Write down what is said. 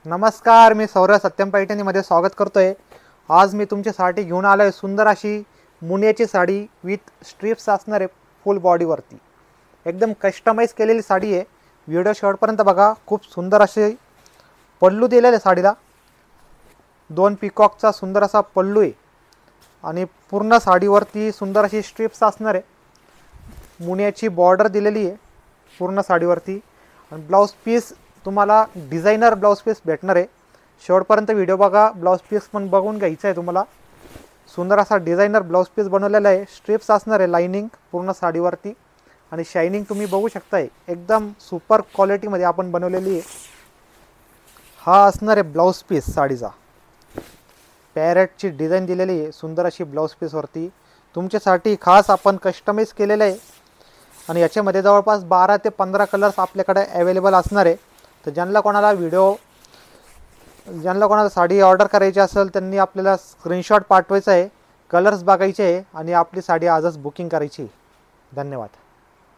नमस्कार, मी सौरभ सत्यम पैठणीमध्ये स्वागत करतोय। आज मी तुमच्यासाठी घेऊन आलो आहे सुंदर अशी मुनियाची साडी विथ स्ट्रिप्स असणार आहे फुल बॉडीवरती। एकदम कस्टमाइज केलेली साडी आहे। व्हिडिओ शेवटपर्यंत बघा। खूप सुंदर असे पल्लू दिलेले आहे साडीला। दोन पिकॉकचा सुंदर असा पल्लू आहे आणि पूर्ण साडीवरती सुंदर अशी स्ट्रिप्स असणार आहे। मुनियाची बॉर्डर दिलेली आहे पूर्ण साडीवरती आणि ब्लाउज पीस तुम्हाला डिझायनर ब्लाउज पीस भेटणार आहे। शेवटपर्यंत व्हिडिओ बघा। ब्लाउज पीस पण बघून घ्यायचा आहे तुम्हाला। सुंदर असा डिझायनर ब्लाउज पीस बनवलेला आहे। स्ट्रिप्स असणार आहे लाइनिंग पूर्ण साडीवरती आणि शायनिंग तुम्ही बघू शकताय। एकदम सुपर क्वालिटीमध्ये आपण बनवलेली आहे। हा असणार आहे ब्लाउज पीस साडीचा। पॅरेटची डिझाइन दिलेली आहे सुंदर अशी ब्लाउज पीसवरती तुमच्यासाठी खास आपण कस्टमाइज केलेलं आहे आणि याच्यामध्ये जवळपास 12 ते 15 कलर्स आपल्याकडे अवेलेबल असणार आहे। तर ज्यांना कोणाला साडी ऑर्डर करायची असेल त्यांनी आपल्याला स्क्रीनशॉट पाठवायचा आहे, कलर्स बघायचे आहे आणि आपली साडी आजच बुकिंग करायची। धन्यवाद।